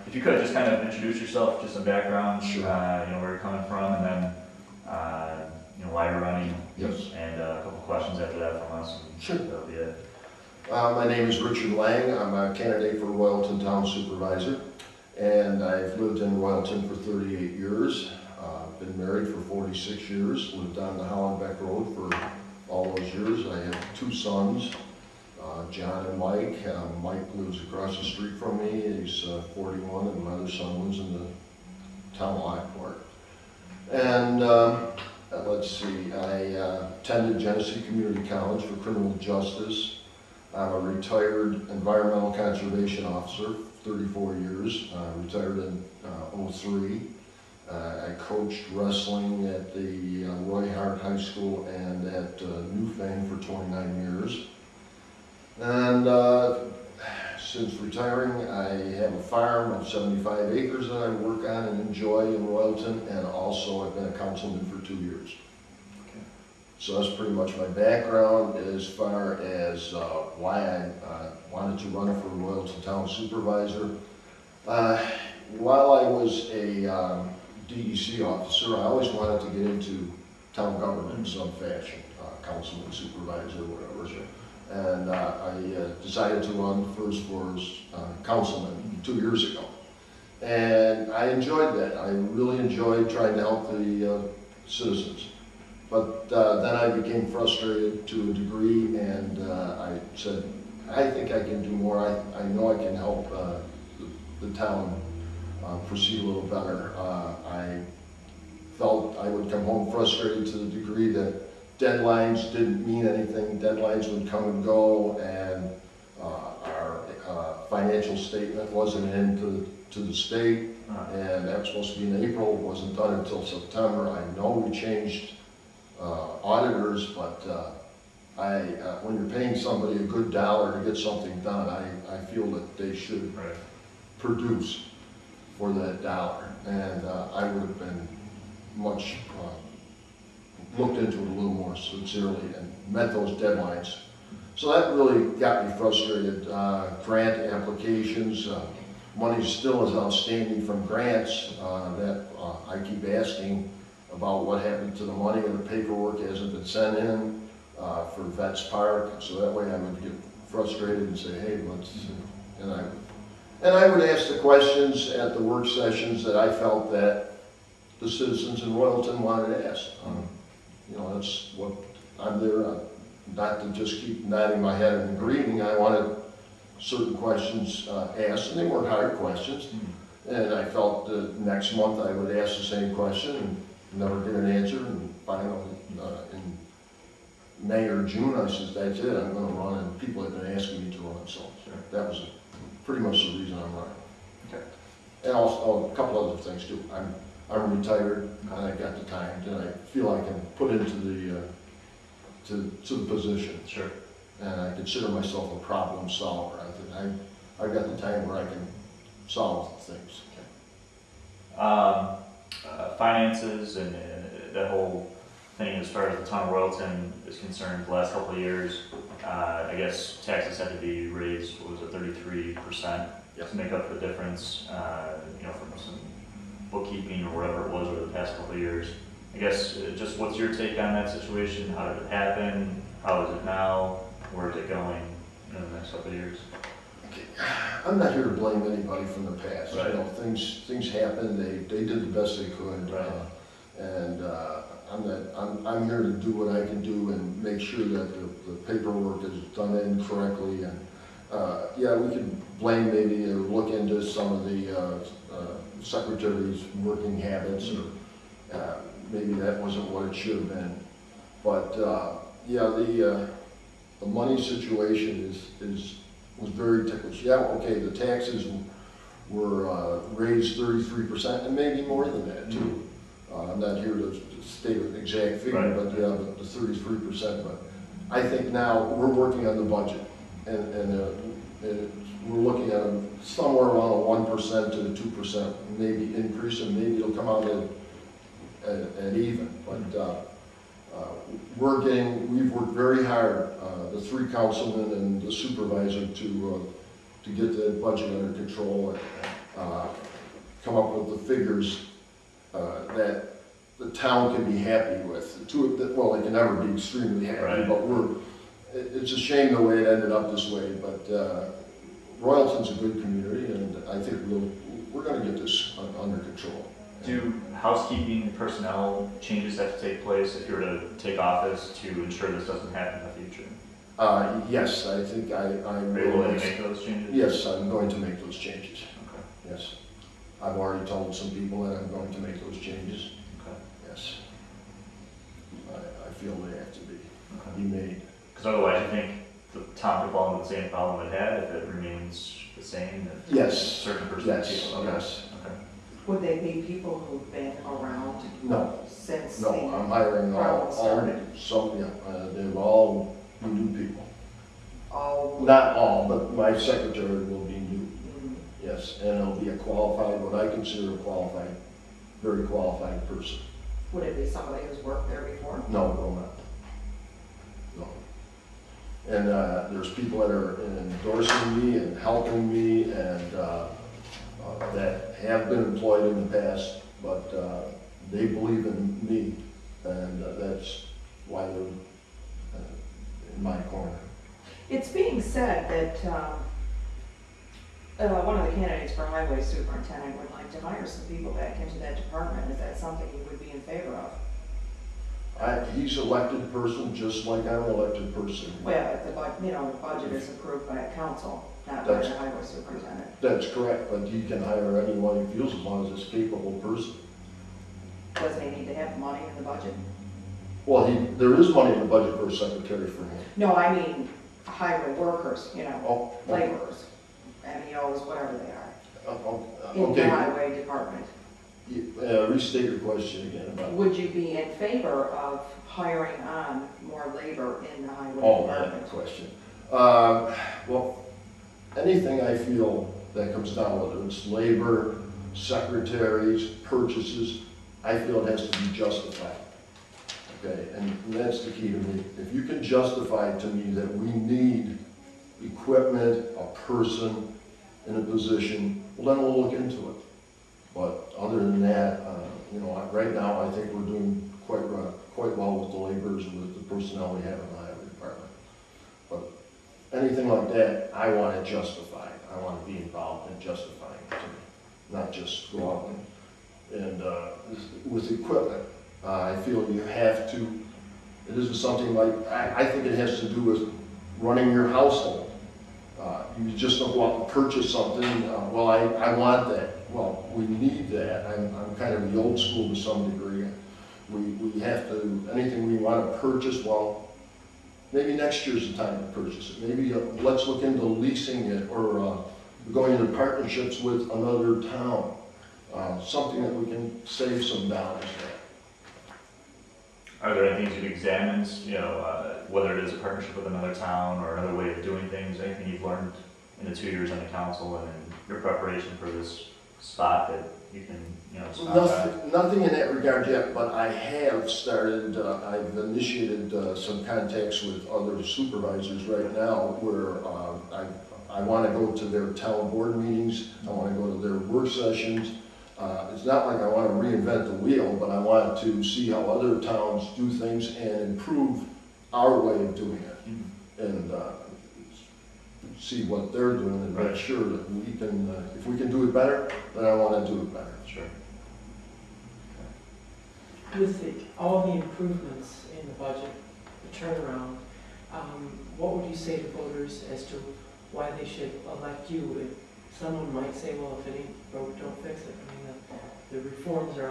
if you could just kind of introduce yourself, just some background, Sure. you know, where you're coming from, and then, you know, why you're running, Yes. and a couple questions after that from us. And Sure. that'll be it. My name is Richard Lang. I'm a candidate for Royalton Town Supervisor, and I've lived in Royalton for 38 years. Been married for 46 years, lived on the Hollenbeck Road for all those years. I have 2 sons, John and Mike. Mike lives across the street from me. He's 41, and my other son lives in the town of Lockport. And let's see, I attended Genesee Community College for criminal justice. I'm a retired environmental conservation officer, 34 years, retired in '03. I coached wrestling at the Roy Hart High School and at Newfane for 29 years. And since retiring, I have a farm of 75 acres that I work on and enjoy in Royalton, and also I've been a councilman for 2 years. Okay. So that's pretty much my background as far as why I wanted to run for Royalton Town Supervisor. While I was a DEC officer, I always wanted to get into town government in some fashion, councilman, supervisor, whatever. Sure. And I decided to run first for councilman 2 years ago. And I enjoyed that. I really enjoyed trying to help the citizens. But then I became frustrated to a degree, and I said, I think I can do more. I know I can help the town proceed a little better. I felt I would come home frustrated to the degree that deadlines didn't mean anything. Deadlines would come and go, and our financial statement wasn't in to the state, and that was supposed to be in April. It wasn't done until September. I know we changed auditors, but when you're paying somebody a good dollar to get something done, I feel that they should produce for that dollar, and I would have been much looked into it a little more sincerely and met those deadlines. So that really got me frustrated. Grant applications, money still is outstanding from grants that I keep asking about what happened to the money, and the paperwork hasn't been sent in for Vets Park. So that way I would get frustrated and say, hey, let's, and I would ask the questions at the work sessions that I felt that the citizens in Royalton wanted to ask. You know, that's what I'm there, not to just keep nodding my head and agreeing. I wanted certain questions asked, and they weren't hard questions. And I felt that next month I would ask the same question and never get an answer. And finally, in May or June, I said, that's it, I'm going to run, and people have been asking me to run. So that was pretty much the reason I'm running. Okay. And also a couple other things too. I'm retired, and I got the time, and I feel I can put into the to the position. Sure. And I consider myself a problem solver. I've got the time where I can solve things. Okay. Finances and that whole thing as far as the town of Royalton is concerned, the last couple of years, I guess taxes had to be raised, what was it, 33% Yep. to make up for the difference, you know, from some bookkeeping or whatever it was over the past couple of years. I guess just what's your take on that situation? How did it happen? How is it now? Where is it going in the next couple of years? Okay. I'm not here to blame anybody from the past. Right. You know, things happened. They did the best they could, Right. and I'm here to do what I can do and make sure that the paperwork is done in correctly. And yeah, we can blame maybe or look into some of the secretary's working habits, or maybe that wasn't what it should have been. But yeah, the money situation was very ticklish. Yeah, okay, the taxes were raised 33%, and maybe more than that too. I'm not here to state an exact figure, Right. but yeah, the 33%. But I think now we're working on the budget, and we're looking at somewhere around a 1% to a 2% maybe increase, and maybe it'll come out at even. But we've worked very hard, the 3 councilmen and the supervisor, to get the budget under control. up with the figures that the town can be happy with. Well, they can never be extremely happy, Right. but it's a shame the way it ended up this way, but Royalton's a good community, and I think we're gonna get this under control. Do housekeeping personnel changes have to take place if you're to take office to ensure this doesn't happen in the future? Yes, I think I'm Are you willing to make those changes? Yes, I'm going to make those changes, Okay, yes. I've already told some people that I'm going to make those changes, okay, yes. I feel they have to be okay. made. Because otherwise you think the town could fall into the same problem it had if it remains the same? If Yes. a certain person. Yes, Okay. yes. Okay. Would they be people who've been around No, since no, the I'm hiring problem started? they've all new people. All? Not all, but my secretary will be new, Mhm. yes, and it'll be a qualified, what I consider a qualified, very qualified person. Would it be somebody who's worked there before? No, it will not. No. And there's people that are endorsing me and helping me and that have been employed in the past, but they believe in me, and that's why they're in my corner. It's being said that one of the candidates for highway superintendent would like to hire some people back into that department. Is that something you would be in favor of? He's elected person just like I'm an elected person. Well, if the budget is approved by a council, not by the That's- highway superintendent. That's correct, but he can hire anyone he feels as long as it's a capable person. Doesn't he need to have money in the budget? Well, there is money in the budget for a secretary for him. No, I mean highway workers, Oh, laborers, MEOs, whatever they are, in the okay. highway department. Restate your question again about. Would you be in favor of hiring on more labor in the highway Oh, that department? question. Well, anything I feel that comes down, whether it's labor, secretaries, purchases, I feel it has to be justified. Okay, and that's the key to me. If you can justify to me that we need equipment, a person in a position, well, then we'll look into it. But other than that, right now, I think we're doing quite well with the laborers and with the personnel we have in the highway department. But anything like that, I want it justified. I want to be involved in justifying it to me, not just go out and with equipment. I feel you have to, it isn't something like, I think it has to do with running your household. You just don't go out and purchase something, well, I want that. Well, we need that. I'm kind of the old school to some degree. We have to, anything we want to purchase, well, maybe next year's the time to purchase it. Maybe let's look into leasing it or going into partnerships with another town. Something that we can save some dollars at. Are there any things you've examined, whether it is a partnership with another town or another way of doing things, anything you've learned in the 2 years on the council and in your preparation for this spot that you can, stop at? Nothing in that regard yet, but I have started, I've initiated some contacts with other supervisors right now where I want to go to their town board meetings, I want to go to their work sessions. It's not like I want to reinvent the wheel, but I want to see how other towns do things and improve our way of doing it. And see what they're doing and make Right. sure that we can, if we can do it better, then I want to do it better. Sure. With all the improvements in the budget, the turnaround, what would you say to voters as to why they should elect you? Someone might say, well, if it ain't broke, don't fix it. I mean, the reforms are